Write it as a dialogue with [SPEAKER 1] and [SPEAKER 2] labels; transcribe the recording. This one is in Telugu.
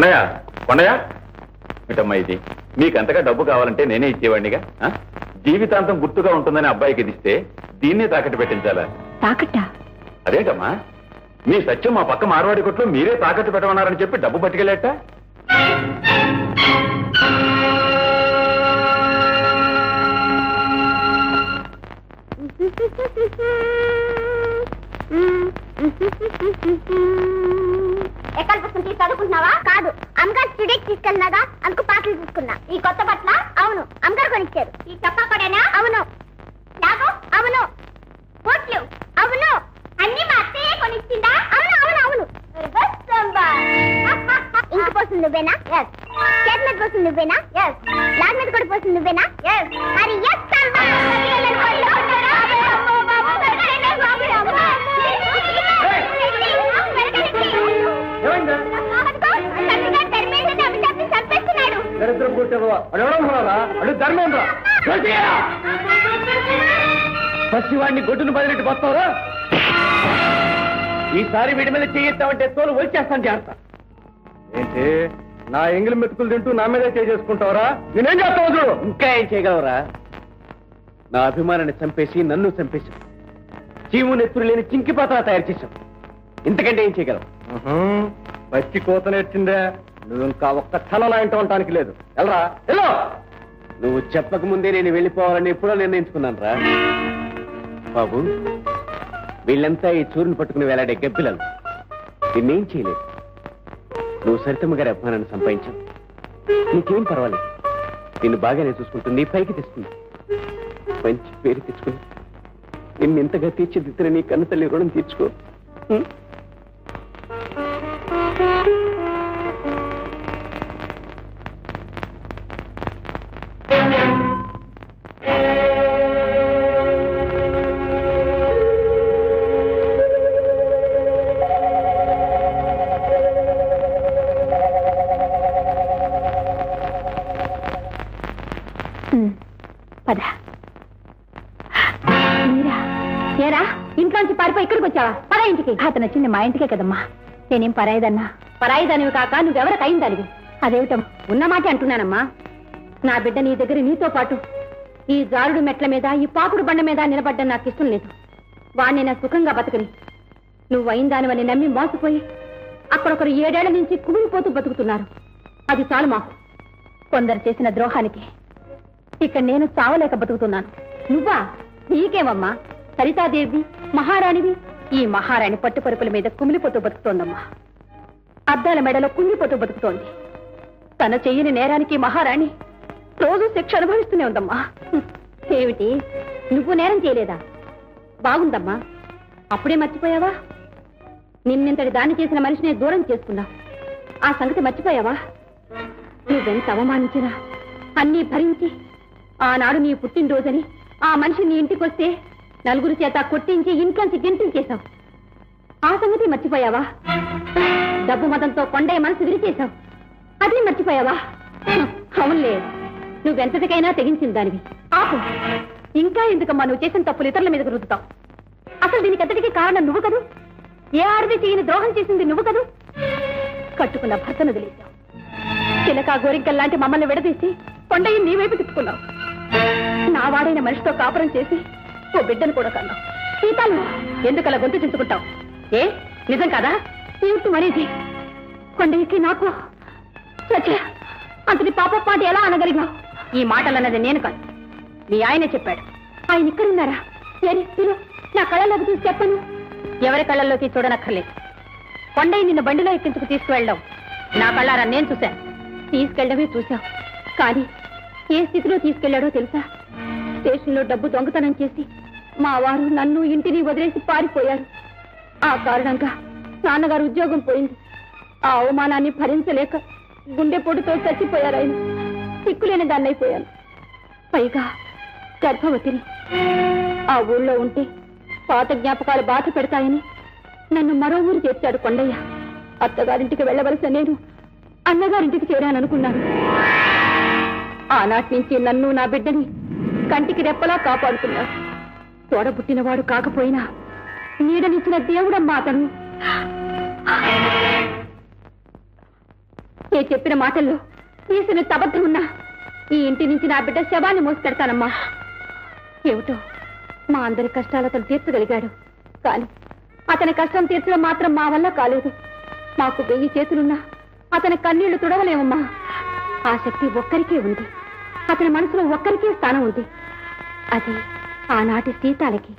[SPEAKER 1] కొండయ్య కొండయ్య ఇటమ్మా ఇది మీకంతగా డబ్బు కావాలంటే నేనే ఇచ్చేవాడినిగా. జీవితాంతం గుర్తుగా ఉంటుందని అబ్బాయికి ఇస్తే దీన్నే తాకట్టు పెట్టించాలా?
[SPEAKER 2] తాకట్టా?
[SPEAKER 1] అదేంటమ్మా, మీ సత్యం మా పక్క మార్వాడి కొట్లో మీరే తాకట్టు పెట్టమన్నారని చెప్పి డబ్బు పట్టుకెళ్ళేట.
[SPEAKER 2] ఎక్కడ పుస్తకం చదువుకుంటున్నావా? కాదు, అమ్మగారు స్టూడియోకి తీసుకెళ్ళినాగా, అందుకు పాటలు తీసుకున్నా. ఈ కొత్త బట్టల? అవును, అమ్మగారు కొనిచ్చారు. ఈ చొక్కా కూడానా? అవును. నాకు? అవును. బూట్లు? అవును. అన్ని మా అత్తయ్యే కొనిచ్చిందా? అవును అవును అవును. ఇంక పోతుంది నువ్వేనా? చేతి మీద పోతుంది నువ్వేనా? లాగ్ మీద కూడా పోతుంది నువ్వేనా? మరి
[SPEAKER 3] పసివాడిని గొడ్డును బదిలిట్టి పోతారా? ఈసారి వీడి మీద చేయిస్తామంటే తోలు వచ్చేస్తాను చేస్తా. ఏంటి నా ఎంగిలి మెతుకులు తింటూ నా మీదే చేసుకుంటావరా? నేనేం చేస్తావు చూడు. ఇంకా ఏం చేయగలవరా? నా అభిమానాన్ని చంపేసి నన్ను చంపేశావు. చీము నెత్తురు లేని చింకిపాత్ర తయారు చేశావు. ఇంతకంటే ఏం చేయగలవు? పచ్చి కోత నెట్టిందే. నువ్వు ఇంకా ఒక్క క్షణం ఇంట ఉండటానికి లేదు. వెళ్ళరా వెళ్ళు. నువ్వు చెప్పక ముందే నేను వెళ్ళిపోవాలని ఎప్పుడో నిర్ణయించుకున్నాను రా బాబు. వీళ్ళంతా ఈ చూరుని పట్టుకుని వేలాడే గబ్బిలలు. నిన్నేం చేయలేదు. నువ్వు సరితమ్మ గారి అభిమానాన్ని సంపాదించావు. నీకేం పర్వాలేదు. నిన్ను బాగానే చూసుకుంటుంది, పైకి తెస్తుంది. మంచి పేరు తెచ్చుకుని నిన్ను ఇంతగా తీర్చిదిద్దిన నీ కన్ను తల్లి రుణం తీర్చుకో.
[SPEAKER 2] ఏరా, ఇంట్లోంచి పారిపోయి ఇక్కడికి వచ్చావా? పరా ఇంటికి. అతను వచ్చింది మా ఇంటికే కదమ్మా. నేనేం పరాయిదన్నా? పరాయిదానివి కాక నువ్వెవరికి అయిందానివి? అదేమిటమ్మా, ఉన్నమాటే అంటున్నానమ్మా. నా బిడ్డ నీ దగ్గర నీతో పాటు ఈ జారుడు మెట్ల మీద, ఈ పాకుడు బండ మీద నిలబడ్డం నాకు ఇష్టం లేదు. వాణ్ణి నా సుఖంగా బతకని నువ్వు అయిందానివని నమ్మి మోసపోయి అక్కడొకరు 7 ఏళ్ల నుంచి కుమిలిపోతూ బతుకుతున్నారు. అది చాలు మాకు. కొందరు చేసిన ద్రోహానికి ఇక్కడ నేను చావలేక బతుకుతున్నాను. నువ్వా? నీకేమమ్మా? సరితాదేవి మహారాణివి. ఈ మహారాణి పట్టుపరుపుల మీద కుమిలిపోతూ బతుకుతోందమ్మా. అద్దాల మెడలో కుంగిపోతూ బతుకుతోంది. తన చెయ్యని నేరానికి మహారాణి రోజు శిక్ష అనుభవిస్తూనే ఉందమ్మా. ఏమిటి, నువ్వు నేరం చేయలేదా? బాగుందమ్మా. అప్పుడే మర్చిపోయావా? నిన్నింతటి దాన్ని చేసిన మనిషిని దూరం చేసుకున్నావు. ఆ సంగతి మర్చిపోయావా? నువ్వెంత అవమానించినా అన్నీ భరించి ఆనాడు నీ పుట్టినరోజని ఆ మనిషి నీ ఇంటికొస్తే నలుగురు చేత కొట్టించి ఇంట్లోంచి గెంటించేశావు. ఆ సంగతి మర్చిపోయావా? డబ్బు మతంతో కొండయ్య మనసు విరిచేశావు. అది మర్చిపోయావా? అవునులే, నువ్వెంతటికైనా తెగించిన దానివి. ఆపు. ఇంకా ఎందుకమ్మా నువ్వు చేసిన తప్పులు ఇతరుల మీదకు రుద్దుతావు? అసలు దీనికి ఎంతటికీ కారణం నువ్వు కదూ. ఏ ఆడది చేయని ద్రోహం చేసింది నువ్వు కదూ. కట్టుకున్న భర్తను వదిలేశావు. చిలక గోరింకల్లాంటి మమ్మల్ని విడదీసి కొండయ్య నీ వైపు తిప్పుకున్నావు. నా వాడైన మనిషితో కాపురం చేసి ఓ బిడ్డను కూడా కన్నావు. సీతాలు ఎందుకలా గొంతు చించుకుంటావు? ఏ నిజం కాదా? ఏమిటి మరేది? కొండయ్యకి నాకు అంతటి పాప పాట ఎలా అనగలిగావు? ఈ మాటలన్నది నేను కాదు, మీ ఆయనే చెప్పాడు. ఆయన ఇక్కడున్నారా? నా కళ్ళలోకి చూసి చెప్పను. ఎవరి కళ్ళల్లోకి చూడనక్కర్లేదు. కొండయ్య నిన్ను బండిలో ఎక్కించుకు తీసుకువెళ్ళడం నా కళ్ళారా నేను చూశాను. తీసుకెళ్లడమే చూశావు, కానీ ఏ స్థితిలో తీసుకెళ్లాడో తెలుసా? స్టేషన్లో డబ్బు దొంగతనం చేసి మా వారు నన్ను ఇంటిని వదిలేసి పారిపోయారు. ఆ కారణంగా నాన్నగారు ఉద్యోగం పోయింది. ఆ అవమానాన్ని భరించలేక గుండెపోటుతో చచ్చిపోయారు. ఆయన సిక్కులేని దాన్ని అయిపోయాను. పైగా గర్భవతిని. ఆ ఊళ్ళో ఉంటే పాత జ్ఞాపకాలు బాధ పెడతాయని నన్ను మరో ఊరు చేర్చాడు కొండయ్య. అత్తగారింటికి వెళ్ళవలసిన నేను అన్నగారింటికి చేరాననుకున్నాను. ఆనాటి నుంచి నన్ను నా బిడ్డని కంటికి రెప్పలా కాపాడుకున్నాడు. తోడబుట్టినవాడు కాకపోయినా నీడనిచ్చిన దేవుడమ్మా అతను. నేను చెప్పిన మాటల్లో తీసిన అబద్ధం ఉన్నా ఈ ఇంటి నుంచి నా బిడ్డ శవాన్ని మోసి పెడతానమ్మా. ఏమిటో మా అందరి కష్టాలు అతను తీర్చగలిగాడు, కానీ అతని కష్టం తీర్చడం మాత్రం మా వల్ల కాలేదు. మాకు 1000 చేతులున్నా అతని కన్నీళ్లు తుడవలేమమ్మా. ఆ శక్తి ఒక్కరికే ఉంది, అతని మనసులో ఒక్కరికే స్థానం ఉంది, అది ఆనాటి సీతాలకి.